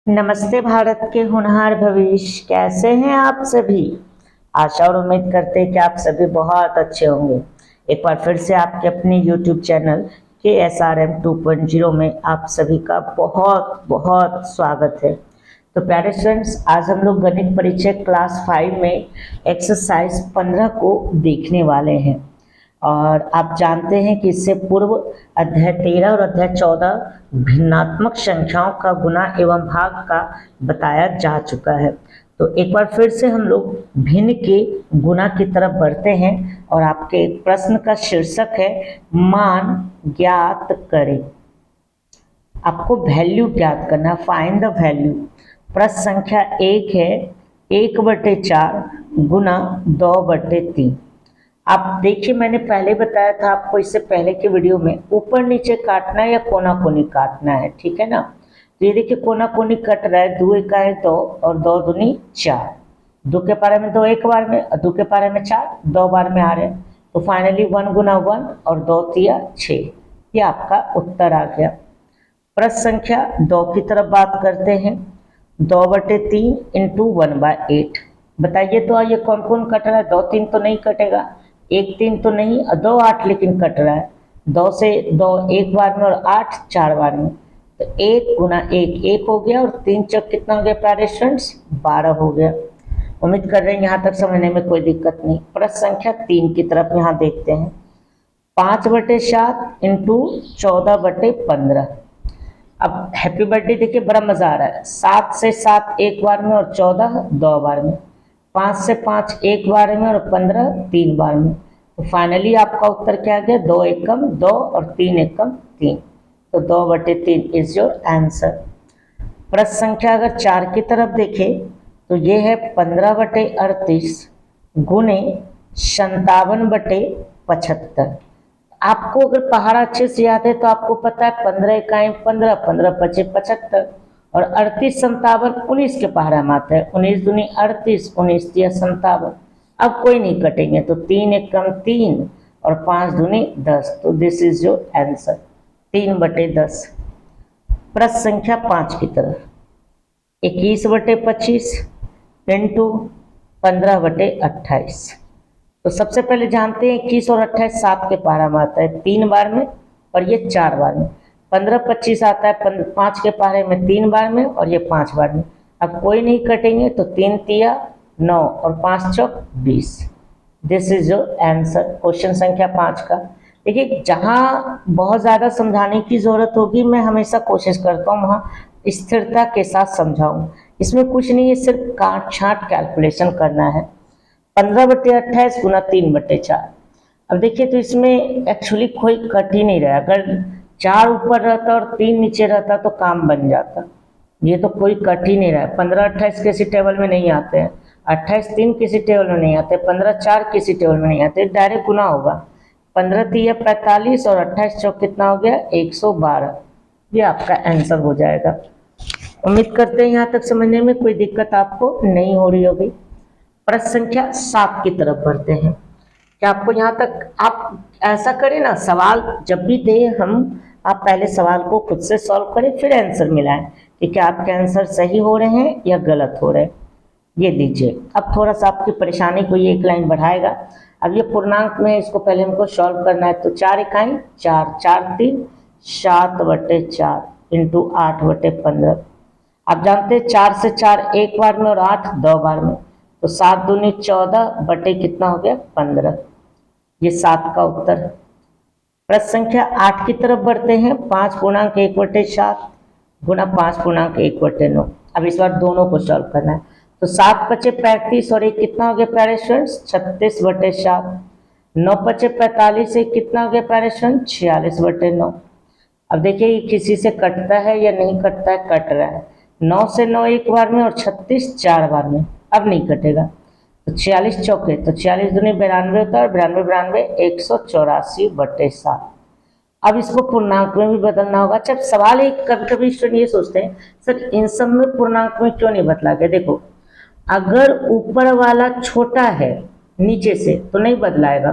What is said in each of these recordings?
नमस्ते भारत के होनहार भविष्य, कैसे हैं आप सभी। आशा और उम्मीद करते हैं कि आप सभी बहुत अच्छे होंगे। एक बार फिर से आपके अपने YouTube चैनल KSRM 2.0 में आप सभी का बहुत बहुत स्वागत है। तो प्यारे स्टूडेंट्स, आज हम लोग गणित परिचय क्लास 5 में एक्सरसाइज 15 को देखने वाले हैं। और आप जानते हैं कि इससे पूर्व अध्याय 13 और अध्याय 14 भिन्नात्मक संख्याओं का गुणा एवं भाग का बताया जा चुका है। तो एक बार फिर से हम लोग भिन्न के गुणा की तरफ बढ़ते हैं और आपके प्रश्न का शीर्षक है मान ज्ञात करें। आपको वैल्यू ज्ञात करना, फाइंड द वैल्यू। प्रश्न संख्या 1 है 1/4 गुना 2/3। आप देखिए, मैंने पहले बताया था आपको इससे पहले के वीडियो में ऊपर नीचे काटना है या कोना कोनी काटना है, ठीक है ना। तो ये देखिए कोना कोनी कट रहा है, 2 एका है 2 और 2 दूनी 4। 2 के पारे में 2 एक बार में और 2 के पारे में 4 2 बार में आ रहे हैं। तो फाइनली 1 गुना 1 और 2 तिया 6, ये आपका उत्तर आ गया। प्रश्न संख्या 2 की तरफ बात करते हैं। 2/3 इंटू 1/8 बताइए तो ये कौन कौन कट रहा है। 2 3 तो नहीं कटेगा, 1 3 तो नहीं और 2 8 लेकिन कट रहा है। 2 से 2 एक बार में और 8 4 बार में। तो 1 गुना 1 1 हो गया और 3 चौक कितना हो गया प्यारे स्टूडेंट्स, 12 हो गया। उम्मीद कर रहे हैं यहाँ तक समझने में कोई दिक्कत नहीं। प्रश्न संख्या 3 की तरफ यहाँ देखते हैं। 5/7 इंटू 14/15। अब हैप्पी बर्थडे देखिए, बड़ा मजा आ रहा है। 7 से 7 एक बार में और 14 2 बार में। 5 से 5 एक बार में और 15 3 बार में। तो फाइनली आपका उत्तर क्या आ गया, 2 एकम 2 और 3 एकम 3। तो 2/3 इज योर आंसर। प्रश्न संख्या अगर 4 की तरफ देखें तो ये है 15/38 गुने 57/75। आपको अगर पहाड़ा अच्छे से याद है तो आपको पता है 15 इकाई 15 15 25 75 और 38 57 19 के पहाड़ा में आता है। 19 दूनी 38 19 तिया 57। अब कोई नहीं कटेंगे तो 3 एकम 3 और 5 दूनी 10। तो दिस इज योर आंसर 3/10। प्रश्न संख्या 5 की तरफ 21/25 इंटू 15/28। तो सबसे पहले जानते हैं 21 और 28 7 के पहाड़ा में आता है 3 बार में और ये 4 बार में। 15/25 आता है 5 के पहाड़े में 3 बार में और ये 5 बार में। अब कोई नहीं कटेंगे तो 3 तिया 9 और 5 चौक 20। This is your answer question संख्या 5 का। देखिए, जहाँ बहुत ज़्यादा समझाने की ज़रूरत होगी मैं हमेशा कोशिश करता हूँ वहाँ स्थिरता के साथ समझाऊँ। इसमें कुछ नहीं है, सिर्फ काट छांट कैलकुलेशन करना है। 15/28 गुना 3/4। अब देखिए तो इसमें एक्चुअली कोई कट ही नहीं रहा। अगर 4 ऊपर रहता और 3 नीचे रहता तो काम बन जाता। ये तो कोई कट ही नहीं रहा है। 15/28 किसी टेबल में नहीं आते हैं, 28/3 किसी टेबल में नहीं आते, 15/4 किसी टेबल में नहीं आते, डायरेक्ट गुना होगा। 15 तिया 45 और 28 चौक कितना हो गया 112। ये आपका आंसर हो जाएगा। उम्मीद करते हैं यहाँ तक समझने में कोई दिक्कत आपको नहीं हो रही होगी। प्रश्न संख्या 7 की तरफ बढ़ते हैं। क्या आपको यहाँ तक आप ऐसा करें ना, सवाल जब भी दें हम, आप पहले सवाल को खुद से सॉल्व करें फिर आंसर मिलाएं कि क्या आपके आंसर सही हो रहे हैं या गलत हो रहे हैं। ये लीजिए, अब थोड़ा सा आपकी परेशानी को ये एक लाइन बढ़ाएगा। अब ये पूर्णांक में इसको पहले हमको सॉल्व करना है। तो 4 इकाई 4 4 3 7/4 इंटू 8/15। आप जानते हैं 4 से 4 एक बार में और 8 2 बार में। तो 7 दूनी 14 बटे कितना हो गया 15। ये 7 का उत्तर। प्रश्न संख्या 8 की तरफ बढ़ते हैं। 5 पूर्णांक 1/7 गुना 5 पूर्णांक 1/9। अब इस बार दोनों को सॉल्व करना है। तो 7 पचे 35 और एक कितना हो गया प्यारे स्टूडेंट्स 36/7। 9 पचे 45 एक कितना हो गया प्यारे स्टूडेंट 46/9। अब देखिए ये किसी से कटता है या नहीं कटता है, कट रहा है। 9 से 9 एक बार में और 36 4 बार में। अब नहीं कटेगा तो 46 चौके तो 46 दूनी 92 होता है, 92 184/7। अब इसको पूर्णांक में भी बदलना होगा। जब सवाल एक कभी कभी स्टूडेंट ये सोचते हैं सर इन सब में पूर्णांक में क्यों नहीं बदला गया। देखो, अगर ऊपर वाला छोटा है नीचे से तो नहीं बदलाएगा,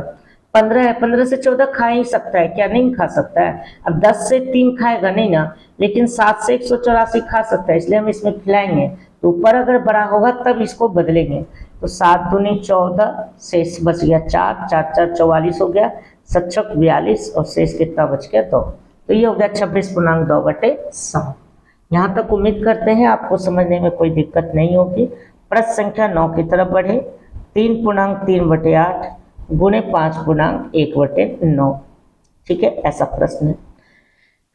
15 है, 15 से 14 खा ही सकता है क्या? नहीं खा सकता है। अब 10 से 3 खाएगा नहीं ना, लेकिन 7 से 184 खा सकता है, इसलिए हम इसमें खिलाएंगे। तो ऊपर अगर बड़ा होगा तब इसको बदलेंगे। तो 7 दूनी 14, शेष बच गया 4, 4 4 44 हो गया, 7 छक 42 और शेष कितना बच गया 2। तो ये हो गया 26.2/7। यहाँ तक उम्मीद करते हैं आपको समझने में कोई दिक्कत नहीं होगी। प्रश्न संख्या 9 की तरफ बढ़े। 3.3/8 गुणे 5.1/9। ठीक है, ऐसा प्रश्न है।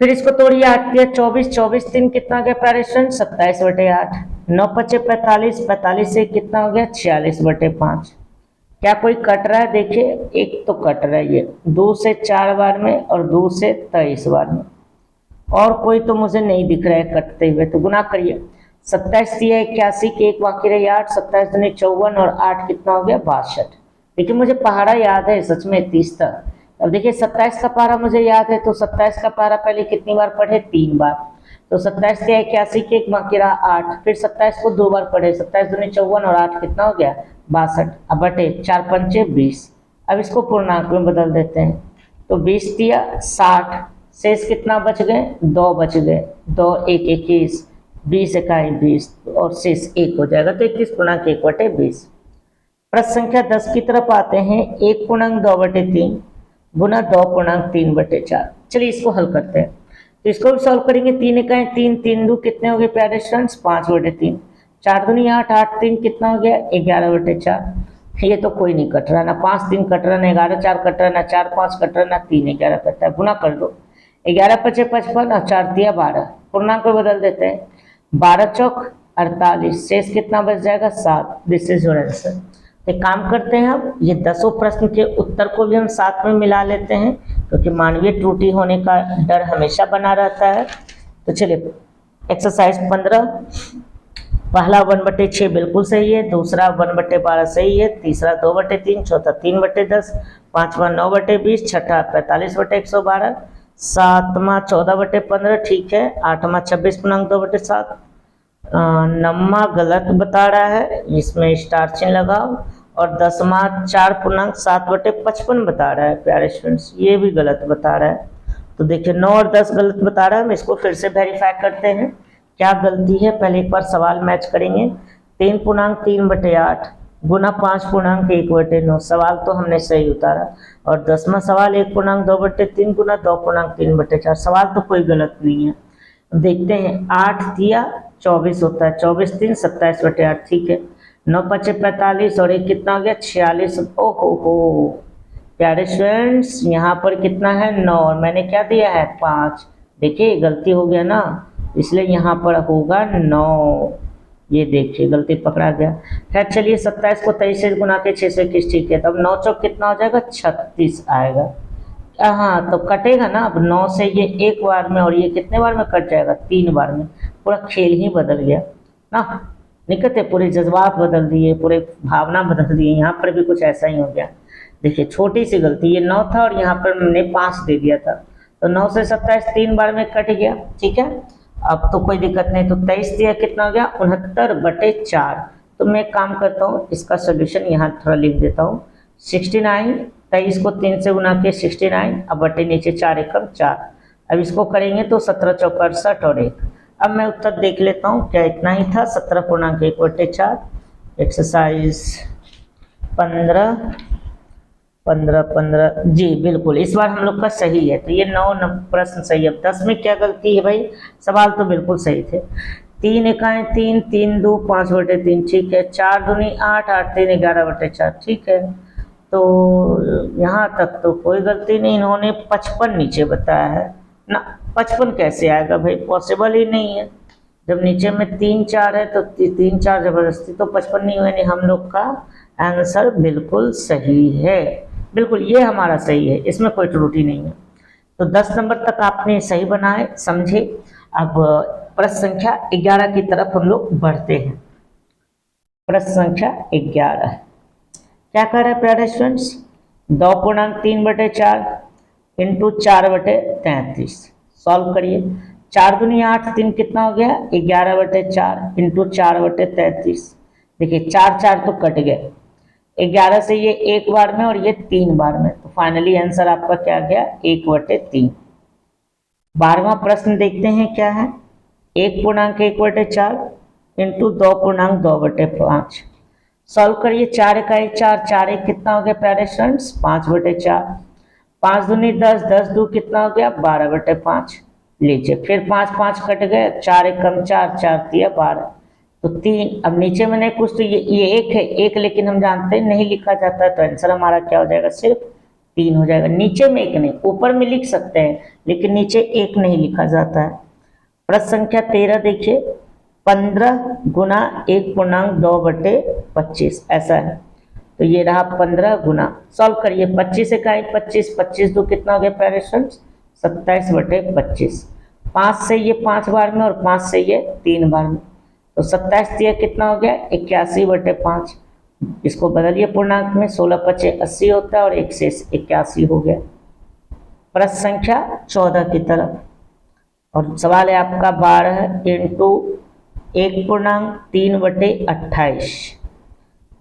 फिर इसको तोड़िए, 8 दिया 24, 24 3 कितना हो गया प्यारे स्टूडेंट? 27/8। 9 पचे 45, 45 से कितना हो गया? 46/5। क्या कोई कट रहा है? देखिए एक तो कट रहा है, ये 2 से 4 बार में और 2 से 23 बार में, और कोई तो मुझे नहीं दिख रहा है कटते हुए। तो गुना करिए, 27 दिया 81 के एक बाकी रही 8, 27 दूनी 54 और 8 कितना हो गया? 62। देखिए मुझे पहाड़ा याद है सच में 30 तक। अब देखिए 27 का पारा मुझे याद है, तो 27 का पारा पहले कितनी बार पढ़े? 3 बार। तो 27 दिया 81 के एक बाकी रहा 8, फिर 27 को 2 बार पढ़े, 27 दूनी 54 और 8 कितना हो गया? 62। अब बटे 4 पंचे 20। अब इसको पूर्णांक में बदल देते हैं, तो 20 दिया 60, शेष कितना बच गए? 2 बच गए, 2 1 21, 20 इकाई 20 और शेष 1 हो जाएगा। तो 21.1/20। प्रश्न संख्या 10 की तरफ आते हैं। 1.2/3 गुना 2.3/4। चलिए इसको हल करते हैं। तो इसको भी सॉल्व करेंगे। 3 इकाई 3, 3 दो कितने हो गए प्यारे स्टूडेंट्स? 5/3। 4 दूनी 8, 8 3 कितना हो गया? 11/4। ये तो कोई नहीं कट रहा, ना 5 3 कट रहा, ना 11 4 कट रहा, ना 4 5 कट रहा, ना 3 11 कटता है। गुना कर दो, 11 पचे 55 और 4 दिया 12। पूर्णांक में बदल देते हैं, 12 चौक 48, शेष कितना बच जाएगा? 7। This is your answer. एक काम करते हैं, अब ये 10 प्रश्न के उत्तर को भी हम साथ में मिला लेते हैं, क्योंकि मानवीय त्रुटि होने का डर हमेशा बना रहता है। तो चलिए एक्सरसाइज 15, पहला 1/6 बिल्कुल सही है, दूसरा 1/12 सही है, तीसरा 2/3, चौथा 3/10, पांचवा 9/20, छठा 45/112, सातवां 14/15 ठीक है, आठवां 26.2/7, नौवां गलत बता रहा है, इसमें स्टार चिन्ह लगाओ, और 10वां 4.7/55 बता रहा है प्यारे स्टूडेंट्स, ये भी गलत बता रहा है। तो देखिए 9 और 10 गलत बता रहा है। हम इसको फिर से वेरीफाई करते हैं क्या गलती है। पहले एक बार सवाल मैच करेंगे। 3.3/8 गुना 5.1/9, सवाल तो हमने सही उतारा। और 10वां सवाल 1.2/3 गुना 2.3/4, सवाल तो कोई गलत नहीं है। देखते हैं, 8 दिया 24 होता है, 24 3 27/8 ठीक है, 9 पचे 45 और एक कितना हो गया 46। ओहो हो प्यारे स्टूडेंट्स, यहाँ पर कितना है 9 और मैंने क्या दिया है 5। देखिए गलती हो गया ना, इसलिए यहाँ पर होगा 9। ये देखिए गलती पकड़ा गया। खैर चलिए 27 को 23 से गुना के 6 से 21 ठीक है, तब 9 चौक कितना हो जाएगा 36 आएगा। हाँ तो कटेगा ना, अब 9 से ये एक बार में और ये कितने बार में कट जाएगा 3 बार में। पूरा खेल ही बदल गया ना, निकलते पूरे जज्बात बदल दिए, पूरे भावना बदल दिए। यहाँ पर भी कुछ ऐसा ही हो गया। देखिए छोटी सी गलती, ये 9 था और यहाँ पर मैंने 5 दे दिया था, तो 9 से 27 3 बार में कट गया ठीक है। अब तो कोई दिक्कत नहीं, तो 23 दिया कितना हो गया 69/4। तो मैं काम करता हूँ, इसका सोल्यूशन यहाँ थोड़ा लिख देता हूँ। 69, 23 को 3 से गुना के 69, अब बटे नीचे 4 एकम 4। अब इसको करेंगे तो 17 चौक 68 और 1। अब मैं उत्तर देख लेता हूँ, क्या इतना ही था 17.1/4। एक्सरसाइज 15 जी बिल्कुल, इस बार हम लोग का सही है। तो ये 9 प्रश्न सही है। 10 में क्या गलती है भाई, सवाल तो बिल्कुल सही थे। 3 इकाई 3, 3 2 5/3 ठीक है, 4 दूनी 8, 8 3 11/4 ठीक है। तो यहाँ तक तो कोई गलती नहीं, इन्होंने 55 नीचे बताया है ना। 55 कैसे आएगा भाई, पॉसिबल ही नहीं है। जब नीचे में 3 4 है तो 3 4 जबरदस्ती, तो 55 नहीं हुए। नहीं, हम लोग का आंसर बिल्कुल सही है, बिल्कुल ये हमारा सही है, इसमें कोई त्रुटि नहीं है। तो 10 नंबर तक आपने सही बनाए, समझे। अब प्रश्न संख्या 11 की तरफ हम लोग बढ़ते हैं। प्रश्न संख्या 11 क्या कह रहा है प्यारे स्टूडेंट्स, 2.3/4 इंटू 4/33। सॉल्व करिए, 4 दूनी 8, 3 कितना हो गया 11/4 इंटू 4/33। देखिए 4 4 तो कट गए, 11 से ये 1 बार में और ये 3 बार में, तो फाइनली आंसर आपका क्या गया 1/3। 12वां प्रश्न देखते हैं क्या है। 1.1/4 इंटू 2.2/5। सॉल्व करिए। 4 इकाई 4, 4 एक कितना हो गया प्यारे स्टूडेंट्स 5/4। 5 दूनी 10, 10 दो कितना हो गया 12/5। लीजिए फिर 5 5 कट गए, 4 एक कम 4, 4 दिया 12, तो 3। अब नीचे में नहीं कुछ, तो ये 1 है, 1 लेकिन हम जानते हैं नहीं लिखा जाता है, तो आंसर हमारा क्या हो जाएगा सिर्फ 3 हो जाएगा। नीचे में 1 नहीं, ऊपर में लिख सकते हैं लेकिन नीचे 1 नहीं लिखा जाता है। प्रश्न संख्या 13 देखिए। 15 गुना 1.2/25 ऐसा है, तो ये रहा 15 गुना। सॉल्व करिए। 25 इकाई 25, 25 दो कितना हो गया प्यारे स्टूडेंट्स 27/25। 5 से ये 5 बार में और 5 से ये 3 बार में, तो 27 दिया कितना हो गया 81/5। इसको बदलिए पूर्णांक में, 16×5 80 होता है और 1 से 81 हो गया। प्रश्न संख्या 14 की तरफ, और सवाल है आपका 12 इंटू 1.3/28।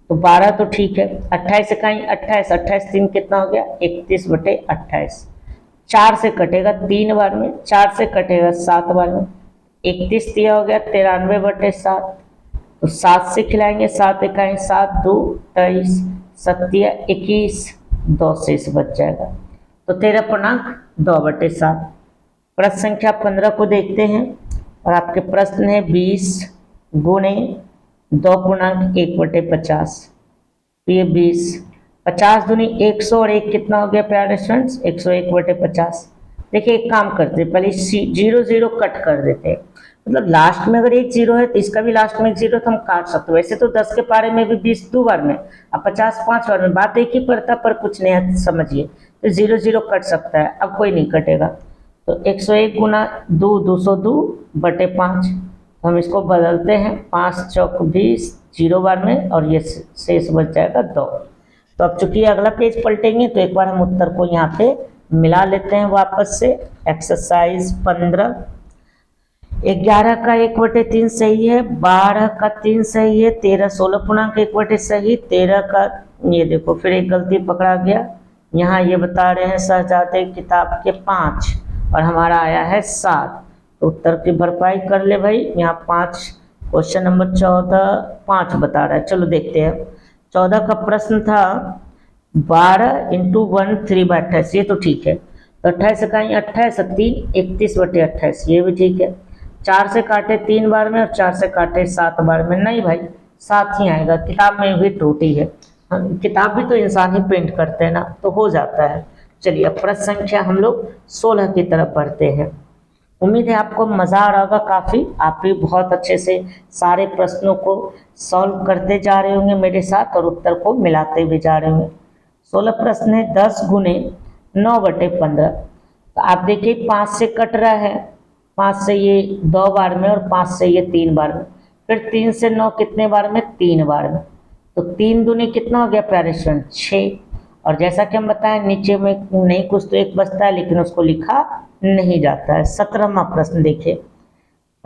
तो 12 तो ठीक है, 28 से कहीं 28, 28 3 कितना हो गया 31/28। 4 से कटेगा 3 बार में, 4 से कटेगा 7 बार में, 31 दिया हो गया 93/7। तो 7 से खिलाएंगे, 7 इकाई 7 2 23, 7 21, 2 शेष बच जाएगा, तो 13.2/7। प्रश्न संख्या 15 को देखते हैं, और आपके प्रश्न है 20 गुणे 2.1/50। ये 20, 50 दूनी 100 और 1 कितना हो गया प्यारे स्टूडेंट्स 101/50। देखिए एक काम करते हैं, पहले 0 0 कट कर देते हैं, मतलब लास्ट में अगर एक 0 है तो इसका भी लास्ट में एक 0 तो हम काट सकते हैं। वैसे तो 10 के पारे में भी 20 2 बार में, अब 50 5 बार में, बात एक ही पड़ता पर कुछ नहीं समझिए, तो 0 0 कट सकता है, अब कोई नहीं कटेगा। तो 101 गुना 2 202/5, हम इसको बदलते हैं, 5 चौक 20, 0 बार में और ये शेष बच जाएगा 2। तो अब चूंकि अगला पेज पलटेंगे तो एक बार हम उत्तर को यहाँ पे मिला लेते हैं वापस से। एक्सरसाइज 15, 11 का 1/3 सही है, 12 का 3 सही है, 13 16.1 सही, 13 का ये देखो फिर एक गलती पकड़ा गया, यहाँ ये बता रहे हैं शहजादे किताब के 5 और हमारा आया है 7, तो उत्तर की भरपाई कर ले भाई। यहाँ 5 क्वेश्चन नंबर 14 5 बता रहा है। चलो देखते हैं। 14 का प्रश्न था 12 इंटू 1 3/28, ये तो ठीक है। तो 28 इकाई 28 3 31/28, ये भी ठीक है। 4 से काटे 3 बार में और 4 से काटे 7 बार में, नहीं भाई 7 ही आएगा, किताब में भी त्रुटि है, किताब भी तो इंसान ही प्रिंट करते हैं ना, तो हो जाता है। चलिए अब प्रश्न संख्या हम लोग 16 की तरफ बढ़ते हैं। उम्मीद है आपको मज़ा आ रहा होगा काफ़ी, आप भी बहुत अच्छे से सारे प्रश्नों को सॉल्व करते जा रहे होंगे मेरे साथ और उत्तर को मिलाते भी जा रहे होंगे। 16 प्रश्न है 10 गुने 9/15। तो आप देखिए 5 से कट रहा है, 5 से ये 2 बार में और 5 से ये 3 बार में, फिर 3 से 9 कितने बार में 3 बार में, तो 3 दूनी कितना हो गया प्यारे स्टूडेंट 6। और जैसा कि हम बताएं नीचे में नहीं कुछ तो एक बचता है लेकिन उसको लिखा नहीं जाता है। 17वां प्रश्न देखिए।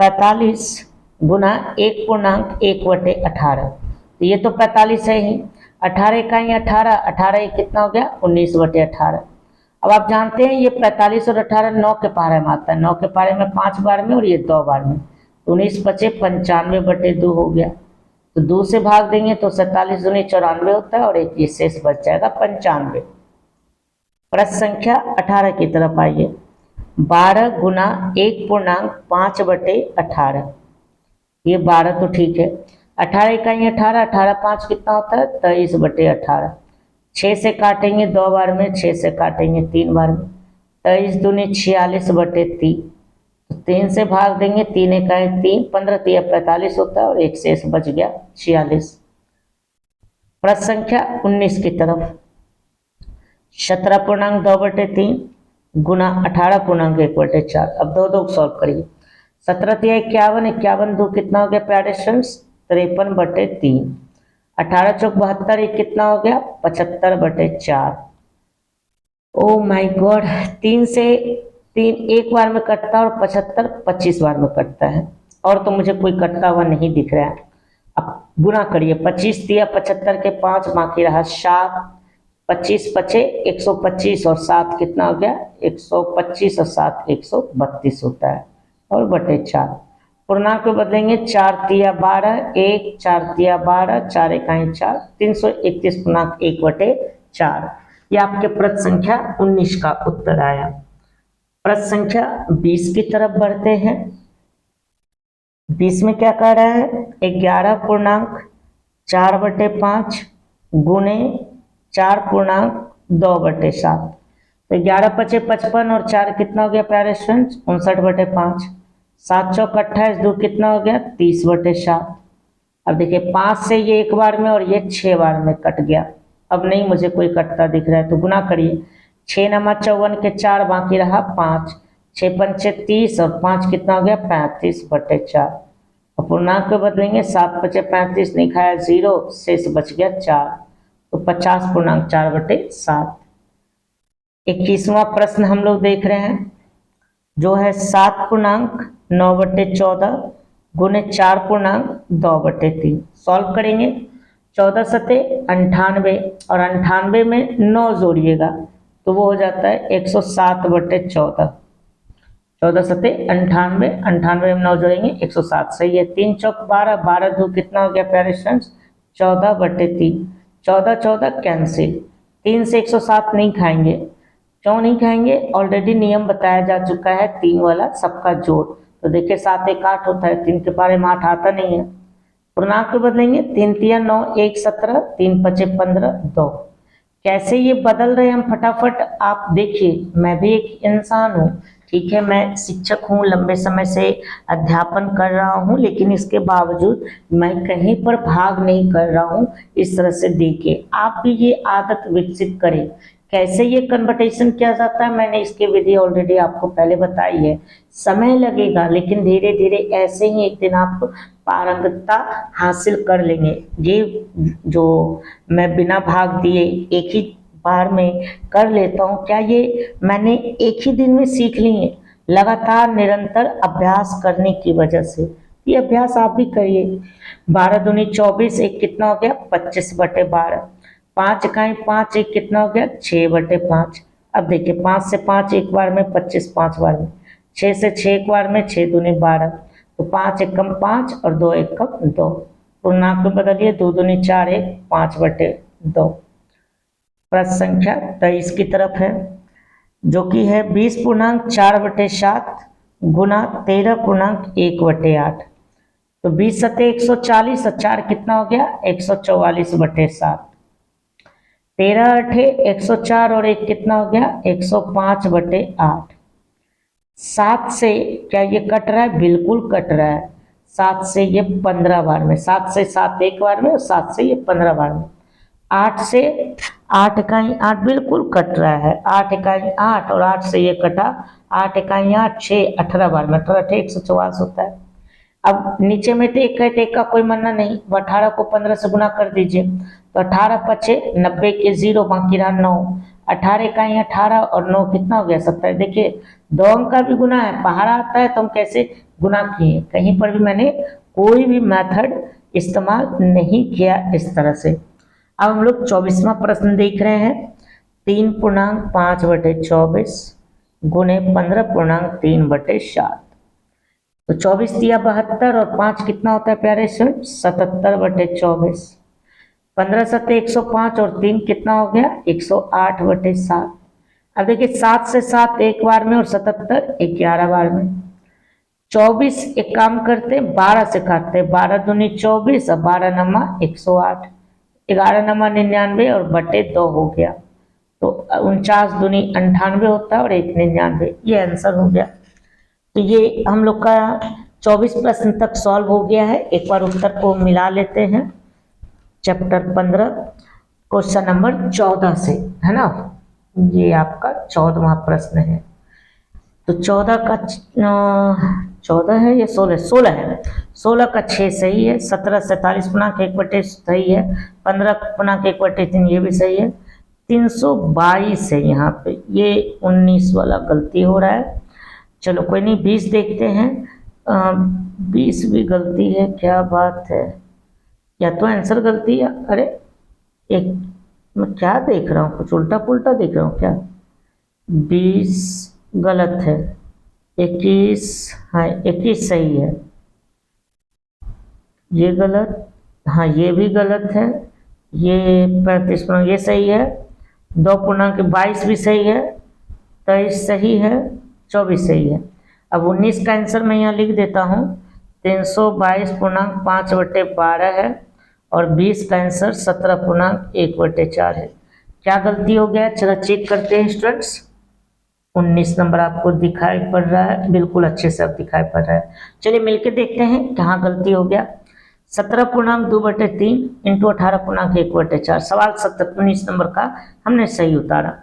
45 गुना 1.1/18, तो ये तो 45 है ही, 18 इकाई 18, 18 कितना हो गया 19/18। अब आप जानते हैं ये 45 और 18 9 के पारे में आता है, 9 के पारे में 5 बार में और ये 2 बार में, तो 19 × 5 = 95/2 हो गया। तो 2 से भाग देंगे तो 47 दूनी 94 होता है और एक ये शेष बच जाएगा 95। प्रश्न संख्या 18 की तरफ आइए। 12 गुना 1.5/18, ये 12 तो ठीक है। 18 इकाई 18, 18 5 कितना होता है 23/18। 6 से काटेंगे 2 बार में, 6 से काटेंगे 3 बार में, 23 दूनी 46/3, तो 3 से भाग देंगे, 3 इकाई 3, 15 3 45 होता है और एक शेष बच गया 46। प्रश्न संख्या 19 की तरफ। 17.2/3 गुना 18.1/4, अब 2 2 सॉल्व करिए। 17 3 51, 51 2 कितना हो गया प्यारे स्टूडेंट्स 53/3। 18 चौक 72, एक कितना हो गया 75/4। ओ माय गॉड, 3 से 3 एक बार में कटता है और 75 25 बार में कटता है, और तो मुझे कोई कटता हुआ नहीं दिख रहा है। अब गुना करिए, 25 दिया 75 के 5 बाकी रहा 7, 25 बचे 125 और 7 कितना हो गया 125 और 7 132 होता है और बटे 4। पूर्णांक में बदलेंगे 4 तिया 12 1, 4 तिया 12, 4 इकाई 4, 331 पूर्णांक 1/4। ये आपके प्रश्न संख्या 19 का उत्तर आया। प्रश्न संख्या 20 की तरफ बढ़ते हैं। 20 में क्या कह रहा है 11 पूर्णांक 4/5 गुने 4 पूर्णांक 2/7। तो 11 पचे 55 और 4 कितना हो गया प्यारे स्टूडेंट्स 59/5। 7 चौक 28 2 कितना हो गया 30/7। अब देखिए 5 से ये एक बार में और ये 6 बार में कट गया। अब नहीं मुझे कोई कटता दिख रहा है तो गुना करिए, 6 नमा 54 के 4 बाकी रहा 5, 6 पंचे 30 और 5 कितना हो गया 35/4। और पूर्णांक पे बदलेंगे 7 पचे 35 नहीं खाया 0, शेष बच गया 4, तो 50 पूर्णांक 4/7। 21वां प्रश्न हम लोग देख रहे हैं जो है 7 पूर्णांक 9/14 गुने 4 पूर्णांक 2/3। सॉल्व करेंगे, 14 सते 98 और 98 में 9 जोड़िएगा तो वो हो जाता है 107/14। 14 सते 98, 98 में 9 जोड़ेंगे 107, सही है। 3 चौक 12, 12 2 कितना हो गया प्यारे स्टूडेंट्स 14/3। 14 14 कैंसिल, 3 से 107 नहीं खाएंगे, क्यों नहीं खाएंगे ऑलरेडी नियम बताया जा चुका है 3 वाला सबका जोड़। तो देखिए 7 1 8 होता है, 3 के पारे में 8 आता नहीं है। पूर्णांक पे बदलेंगे 3 तिया 9 1 17, 3 पचे 15 2। कैसे ये बदल रहे हैं हम फटाफट आप देखिए। मैं भी एक इंसान हूँ, ठीक है, मैं शिक्षक हूँ, लंबे समय से अध्यापन कर रहा हूँ, लेकिन इसके बावजूद मैं कहीं पर भाग नहीं कर रहा हूँ। इस तरह से देखिए आप भी ये आदत विकसित करें। कैसे ये कन्वर्टेशन किया जाता है मैंने इसकी विधि ऑलरेडी आपको पहले बताई है। समय लगेगा लेकिन धीरे धीरे ऐसे ही एक दिन आप पारंगतता हासिल कर लेंगे। ये जो मैं बिना भाग दिए एक ही बार में कर लेता हूँ, क्या ये मैंने एक ही दिन में सीख ली है? लगातार निरंतर अभ्यास करने की वजह से। ये अभ्यास आप भी करिए। 12 दूनी 24, एक कितना हो गया 25/12। 5 इकाई 5, एक कितना हो गया 6/5। अब देखिए 5 से 5 एक बार में 25 5 बार में, 6 से 6 एक बार में 6 दूनी 12, तो 5 एकम 5 और 2 एकम 2। पूर्णांक में बदलिए 2 दूनी 4 1 5/2। प्रश्न संख्या 23 की तरफ है जो कि है 20 पूर्णांक 4/7 गुना 13 पूर्णांक 1/8। तो 20 सते 140 और 4 कितना हो गया 144/7। 13 अठे 104 और 1 कितना हो गया 105/8। 7 से क्या ये कट रहा है? बिल्कुल कट रहा है। 7 से ये 15 बार में, 7 से 7 एक बार में और 7 से ये 15 बार में। 8 से 8 इकाई 8 बिल्कुल कट रहा है, 8 इकाई 8 और 8 से ये कटा 8 इकाई 8 6 18 बार में, 18 अठे 144 होता है। अब नीचे में तो एक है तो एक का कोई मानना नहीं, 18 को 15 से गुना कर दीजिए तो 18 पचे 90 के 0 बाकी रहा 9, 18 इकाई 18 और 9 कितना हो गया 27। देखिए 2 अंक का भी गुना है, पहाड़ा आता है तो हम कैसे गुना किए, कहीं पर भी मैंने कोई भी मेथड इस्तेमाल नहीं किया इस तरह से। अब हम लोग 24वां प्रश्न देख रहे हैं। 3 पूर्णांक 5/24 गुने 15 पूर्णांक 3/7। तो 24 दिया 72 और 5 कितना होता है प्यारे स्टूडेंट 77/24। 15 सत्ते 105 और 3 कितना हो गया 108/7। अब देखिए 7 से 7 एक बार में और 77 11 बार में। 24 एक काम करते 12 से काटते, 12 दूनी 24 और 12 नमा 108, 11 नमा 99 और बटे 2 हो गया, तो 49 दूनी 98 होता है और 1 99, ये आंसर हो गया। तो ये हम लोग का 24 प्रश्न तक सॉल्व हो गया है। एक बार उत्तर को मिला लेते हैं। चैप्टर 15 क्वेश्चन नंबर 14 से, है ना, ये आपका 14वां प्रश्न है। तो 14 का 14 है या 16 है, 16 का 6 सही है, 17 47 पूर्णांक 1/, सही है, 15 पूर्णांक 1/3 ये भी सही है, 322 है यहाँ पे, ये 19 वाला गलती हो रहा है। चलो कोई नहीं, 20 देखते हैं। 20 भी गलती है, क्या बात है, या तो आंसर गलती है, अरे एक मैं क्या देख रहा हूँ, कुछ उल्टा पुल्टा देख रहा हूँ क्या। 20 गलत है, 21, हाँ 21 सही है, ये गलत, हाँ ये भी गलत है, ये 35 पूर्णांक ये सही है, 2 पूर्णांक 22 भी सही है, 23 सही है, 24 सही है। अब 19 का आंसर मैं यहाँ लिख देता हूँ, 322.5/12 है और 20 का आंसर 17.1/4 है। क्या गलती हो गया, चलो चेक करते हैं स्टूडेंट्स। 19 नंबर आपको दिखाई पड़ रहा है, बिल्कुल अच्छे से अब दिखाई पड़ रहा है। चलिए मिलके देखते हैं कहाँ गलती हो गया। 17.2/3 इंटू 18.1/4, सवाल 19 नंबर का हमने सही उतारा।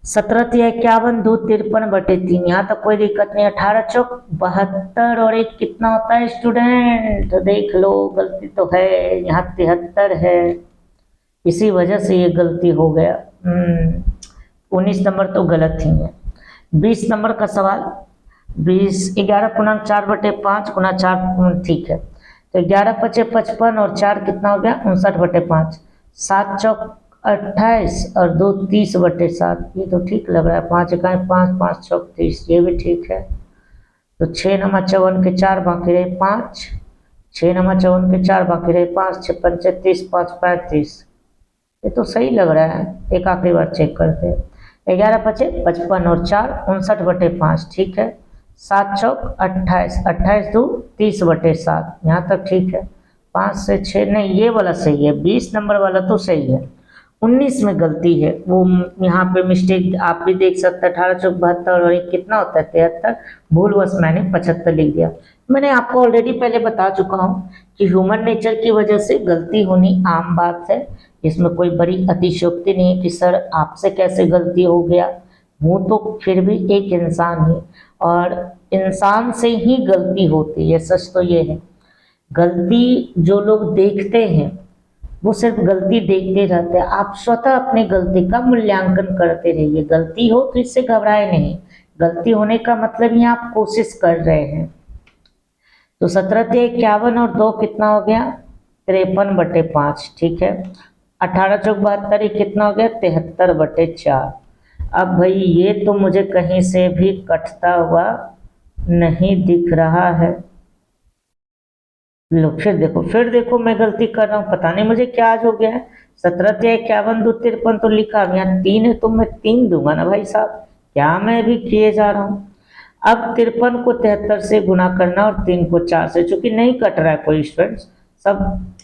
17×51 2 53/3, यहाँ तक कोई दिक्कत नहीं। 18 चौक 72 और 1 कितना होता है स्टूडेंट, तो देख लो गलती तो है, यहाँ 73 है, इसी वजह से ये गलती हो गया। 19 नंबर तो गलत ही है। 20 नंबर का सवाल, 11.4/5 गुना 4, ठीक है, तो 11×5 = 55 और 4 कितना हो गया 59/5, 7 चौक 28 और 2 30/7, ये तो ठीक लग रहा है। 5 इकाई 5, 5 चौक 30, ये भी ठीक है। तो 6 नमा 54 के 4 बाकी रहे 5, 6 नमा 54 के 4 बाकी रहे 5, 6 पंचे 30, 5 35, ये तो सही लग रहा है। एक आखिरी बार चेक करते हैं। 11×5 = 55 और 4 59/5, ठीक है। 7 चौक 28, 28 2 30/7, यहाँ तक ठीक है। 5 से 6 नहीं, ये वाला सही है, 20 नंबर वाला तो सही है। 19 में गलती है, वो यहाँ पे मिस्टेक आप भी देख सकते हैं। 18 चौक 72 और 1 कितना होता है 73, भूलवश मैंने 75 लिख दिया। मैंने आपको ऑलरेडी पहले बता चुका हूँ कि ह्यूमन नेचर की वजह से गलती होनी आम बात है, इसमें कोई बड़ी अतिशयोक्ति नहीं है कि सर आपसे कैसे गलती हो गया, वो तो फिर भी एक इंसान ही, और इंसान से ही गलती होती है। सच तो ये है, गलती जो लोग देखते हैं वो सिर्फ गलती देखते रहते हैं। आप स्वतः अपनी गलती का मूल्यांकन करते रहिए। गलती हो तो इससे घबराए नहीं, गलती होने का मतलब ही आप कोशिश कर रहे हैं। तो 17×51 और 2 कितना हो गया 53/5, ठीक है। 18 चौक 72 कितना हो गया 73/4। अब भाई ये तो मुझे कहीं से भी कटता हुआ नहीं दिख रहा है। लो फिर देखो मैं गलती कर रहा हूँ, पता नहीं मुझे क्या आज हो गया है। 17×51 2 53 तो लिखा, यहाँ 3 है तो मैं 3 दूंगा ना भाई साहब, क्या मैं भी किए जा रहा हूँ। अब 53 को 73 से गुना करना और 3 को 4 से, चूंकि नहीं कट रहा है कोई स्टूडेंट्स, सब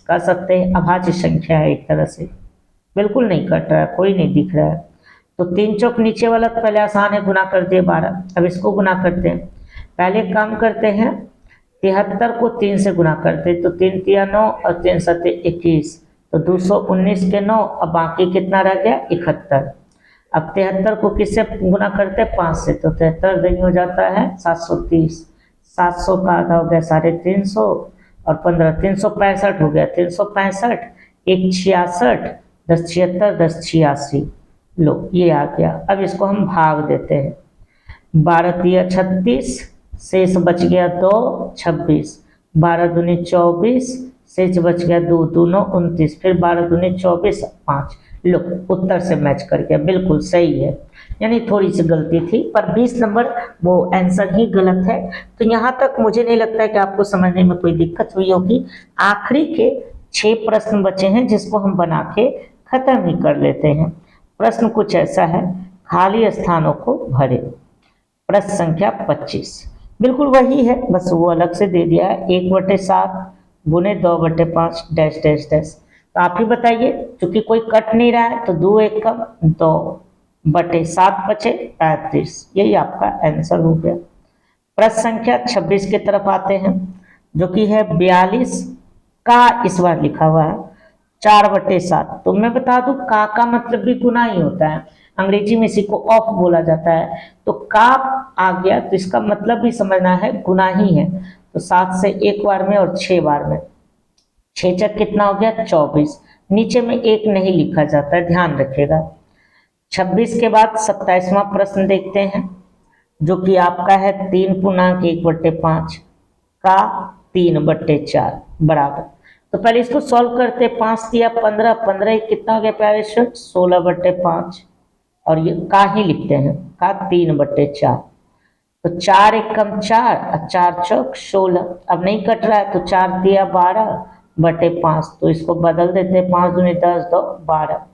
कह सकते हैं अभाज्य संख्या है एक तरह से, बिल्कुल नहीं कट रहा है, कोई नहीं दिख रहा है। तो 3 चौक नीचे वाला तो पहले आसान है, गुना कर दिए 12। अब इसको गुना करते हैं, पहले काम करते हैं 73 को 3 से गुना करते, तो 3 3 9 और 3 7 21, तो 219 के 9, अब बाकी कितना रह गया 71। अब 73 को किससे गुना करते 5 से, तो 73 नहीं हो जाता है 730, 700 का आधा हो गया 350 और 15 365 हो गया, 365 1 66 10 76 10 86, लो ये आ गया। अब इसको हम भाग देते हैं, 12 3 36, शेष बच गया 2 26, 12 दूनी 24, शेष बच गया 2 2 9 29, फिर 12 दूनी 24 5, लो उत्तर से मैच कर गया, बिल्कुल सही है। यानी थोड़ी सी गलती थी, पर 20 नंबर वो आंसर ही गलत है। तो यहाँ तक मुझे नहीं लगता है कि आपको समझने में कोई दिक्कत हुई होगी। आखिरी के 6 प्रश्न बचे हैं जिसको हम बना के खत्म ही कर लेते हैं। प्रश्न कुछ ऐसा है, खाली स्थानों को भरे। प्रश्न संख्या 25 बिल्कुल वही है, बस वो अलग से दे दिया है, 1/7 गुने 2/5 डैश डैश डैश। तो आप ही बताइए, क्योंकि कोई कट नहीं रहा है तो 2 1 कम 2/7 बचे 35, यही आपका आंसर हो गया। प्रश्न संख्या 26 की तरफ आते हैं, जो कि है 42 का इस बार लिखा हुआ है 4/7। तो मैं बता दूं का मतलब भी गुना ही होता है, अंग्रेजी में इसी को ऑफ बोला जाता है। तो का आ गया तो इसका मतलब भी समझना है गुना ही है। तो 7 से 1 बार में और 6 बार में, 6 चक कितना हो गया 24, नीचे में 1 नहीं लिखा जाता है, ध्यान रखिएगा। 26 के बाद 27वां प्रश्न देखते हैं, जो कि आपका है 3 पूर्णांक 1/5 का 3/4 बराबर। तो पहले इसको सॉल्व करते, 5 दिया 15, 15 कितना हो गया प्यारे स्टूडेंट, 16/5, और ये का ही लिखते हैं का 3/4, तो 4 एकम 4 और 4 चौक 16, अब नहीं कट रहा है तो 4 दिया 12/5, तो इसको बदल देते, 5 दूनी 10, 2 12।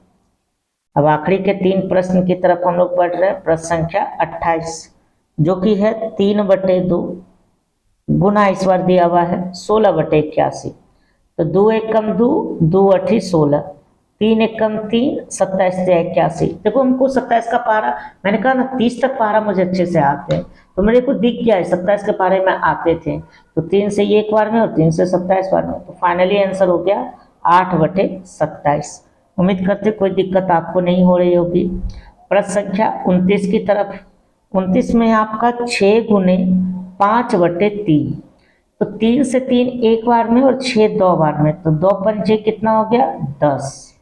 अब आखिरी के 3 प्रश्न की तरफ हम लोग बढ़ रहे हैं। प्रश्न संख्या 28 जो कि है 3/2 गुना इस बार दिया हुआ है 16/81, तो 2 एकम 2, 2 अठी 16, 3 एकम 3, 27 से 81। देखो हमको 27 का पारा, मैंने कहा ना 30 तक पारा मुझे अच्छे से आते हैं, तो मेरे को दिख गया है 27 के पारे में आते थे, तो 3 से ये एक बार में और 3 से 27 बार में, तो फाइनली आंसर हो गया 8/27। उम्मीद करते कोई दिक्कत आपको नहीं हो रही होगी। प्रश्न संख्या 29 की तरफ, 29 में आपका 6 गुने 5/3, तो 3 से 3 एक बार में और 6 2 बार में, तो 2 पंचे कितना हो गया 10,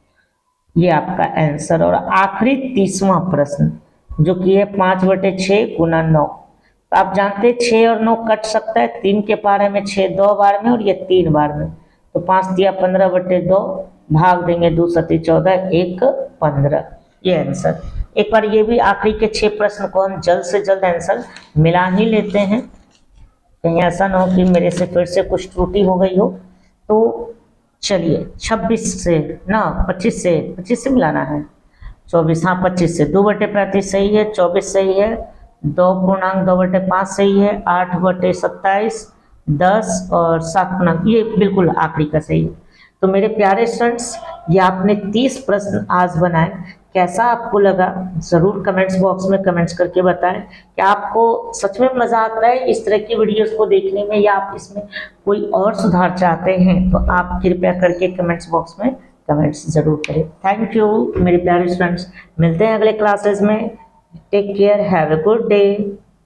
ये आपका आंसर। और आखिरी 30वां प्रश्न जो कि है 5/6 गुना 9, तो आप जानते हैं 6 और 9 कट सकता है, 3 के पारे में 6 2 बार में और ये 3 बार में, तो 5 दिया 15/2, भाग देंगे 2 सती 14, 1 15, ये आंसर। एक बार ये भी आखिरी के 6 प्रश्न को हम जल्द से जल्द आंसर मिला ही लेते हैं, कहीं ऐसा ना हो कि मेरे से फिर से कुछ त्रुटि हो गई हो। तो चलिए 26 से ना 25 से मिलाना है, 24, हाँ 25 से 2/35 सही है, 24 सही है, 2.2/5 सही है, 8/27, 10 और 7 ये बिल्कुल आखिरी का सही है। तो मेरे प्यारे स्टूडेंट्स, ये आपने 30 प्रश्न आज बनाए, कैसा आपको लगा ज़रूर कमेंट्स बॉक्स में कमेंट्स करके बताएं। क्या आपको सच में मज़ा आता है इस तरह की वीडियोस को देखने में, या आप इसमें कोई और सुधार चाहते हैं, तो आप कृपया करके कमेंट्स बॉक्स में कमेंट्स ज़रूर करें। थैंक यू मेरे प्यारे स्टूडेंट्स, मिलते हैं अगले क्लासेस में। Take care, have a good day.